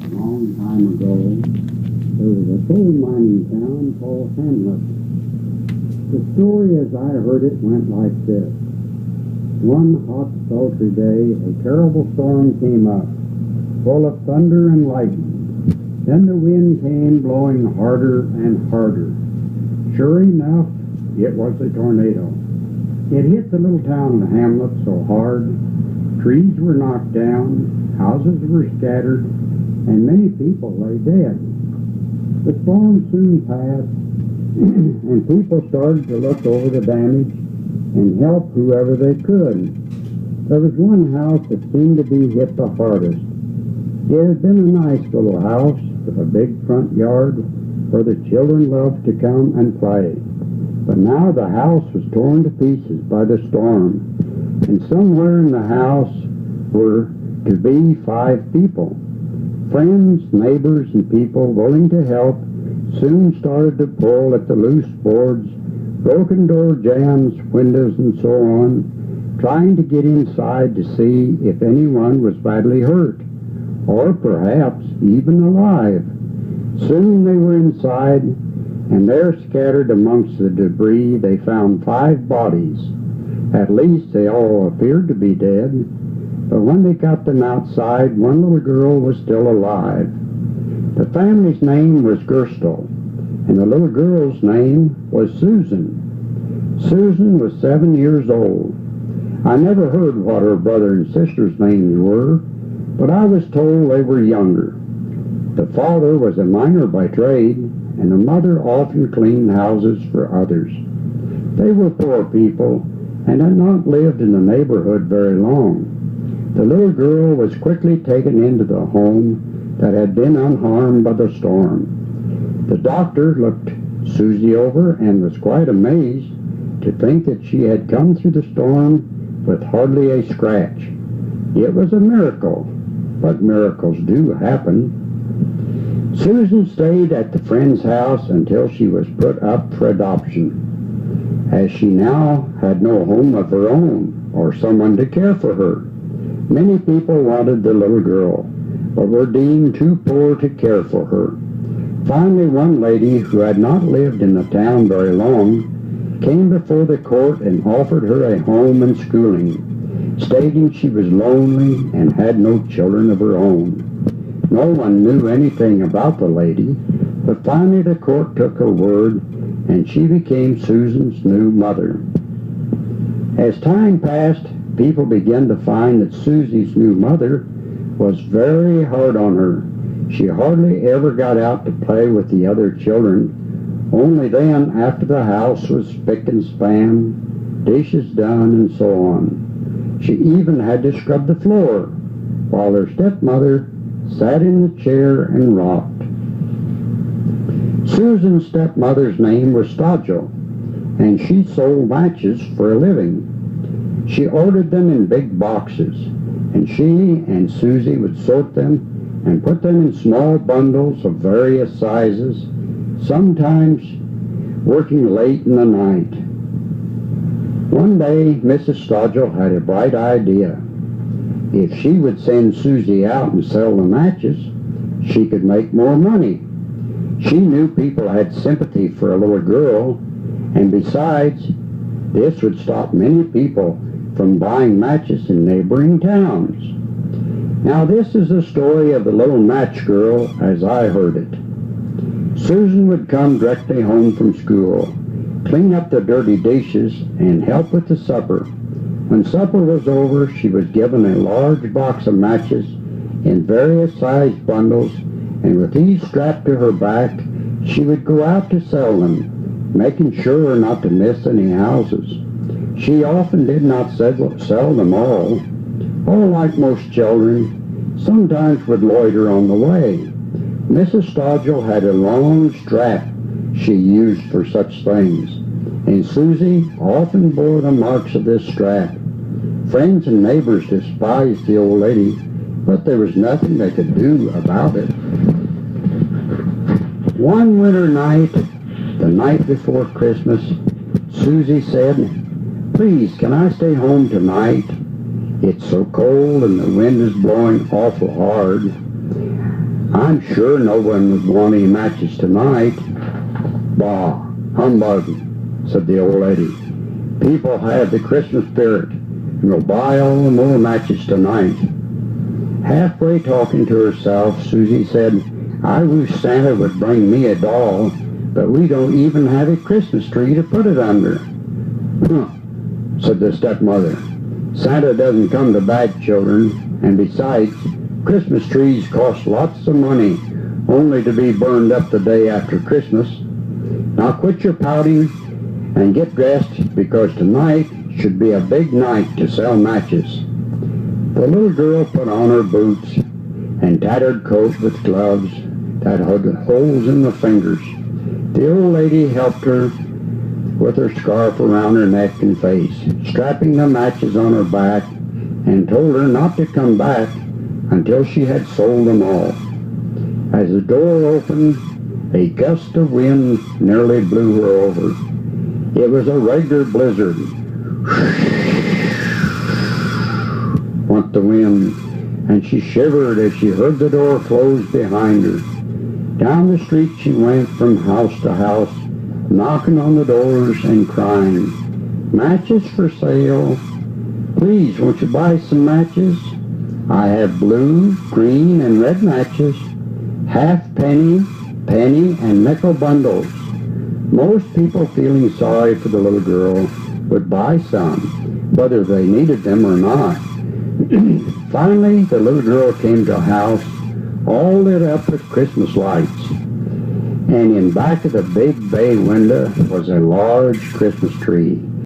A long time ago, there was a coal mining town called Hamlet. The story as I heard it went like this. One hot, sultry day, a terrible storm came up, full of thunder and lightning. Then the wind came blowing harder and harder. Sure enough, it was a tornado. It hit the little town of Hamlet so hard, trees were knocked down, houses were scattered, and many people lay dead. The storm soon passed, and people started to look over the damage and help whoever they could. There was one house that seemed to be hit the hardest. It had been a nice little house with a big front yard where the children loved to come and play. But now the house was torn to pieces by the storm, and somewhere in the house were to be 5 people. Friends, neighbors, and people willing to help soon started to pull at the loose boards, broken door jambs, windows, and so on, trying to get inside to see if anyone was badly hurt, or perhaps even alive. Soon they were inside, and there scattered amongst the debris they found 5 bodies. At least they all appeared to be dead. But when they got them outside, one little girl was still alive. The family's name was Gerstle, and the little girl's name was Susan. Susan was 7 years old. I never heard what her brother and sister's names were, but I was told they were younger. The father was a miner by trade, and the mother often cleaned houses for others. They were poor people, and had not lived in the neighborhood very long. The little girl was quickly taken into the home that had been unharmed by the storm. The doctor looked Susie over and was quite amazed to think that she had come through the storm with hardly a scratch. It was a miracle, but miracles do happen. Susan stayed at the friend's house until she was put up for adoption, as she now had no home of her own or someone to care for her. Many people wanted the little girl, but were deemed too poor to care for her. Finally, one lady who had not lived in the town very long came before the court and offered her a home and schooling, stating she was lonely and had no children of her own. No one knew anything about the lady, but finally the court took her word, and she became Susan's new mother. As time passed, people began to find that Susie's new mother was very hard on her. She hardly ever got out to play with the other children, only then after the house was spick and span, dishes done, and so on. She even had to scrub the floor, while her stepmother sat in the chair and rocked. Susan's stepmother's name was Stodgel, and she sold matches for a living. She ordered them in big boxes, and she and Susie would sort them and put them in small bundles of various sizes, sometimes working late in the night. One day, Mrs. Stodgel had a bright idea. If she would send Susie out and sell the matches, she could make more money. She knew people had sympathy for a little girl, and besides, this would stop many people from buying matches in neighboring towns. Now this is the story of the Little Matchgirl as I heard it. Susan would come directly home from school, clean up the dirty dishes, and help with the supper. When supper was over, she was given a large box of matches in various sized bundles, and with these strapped to her back, she would go out to sell them, making sure not to miss any houses. She often did not sell them all, or like most children, sometimes would loiter on the way. Mrs. Stodgel had a long strap she used for such things, and Susie often bore the marks of this strap. Friends and neighbors despised the old lady, but there was nothing they could do about it. One winter night, the night before Christmas, Susie said, "Please, can I stay home tonight?" It's so cold and the wind is blowing awful hard. I'm sure no one would want any matches tonight. Bah, humbug, said the old lady. People have the Christmas spirit and will buy all the more matches tonight. Halfway talking to herself, Susie said, I wish Santa would bring me a doll, but we don't even have a Christmas tree to put it under. Huh, said the stepmother. Santa doesn't come to bad children, and besides, Christmas trees cost lots of money, only to be burned up the day after Christmas. Now quit your pouting and get dressed, because tonight should be a big night to sell matches. The little girl put on her boots and tattered coat with gloves that had holes in the fingers. The old lady helped her with her scarf around her neck and face, strapping the matches on her back, and told her not to come back until she had sold them all. As the door opened, a gust of wind nearly blew her over. It was a regular blizzard. Went the wind, and she shivered as she heard the door close behind her. Down the street she went from house to house, knocking on the doors and crying, Matches for sale. Please, won't you buy some matches? I have blue, green, and red matches, half-penny, penny, and nickel bundles. Most people, feeling sorry for the little girl, would buy some, whether they needed them or not. Finally, the little girl came to a house all lit up with Christmas lights, and in back of the big bay window was a large Christmas tree.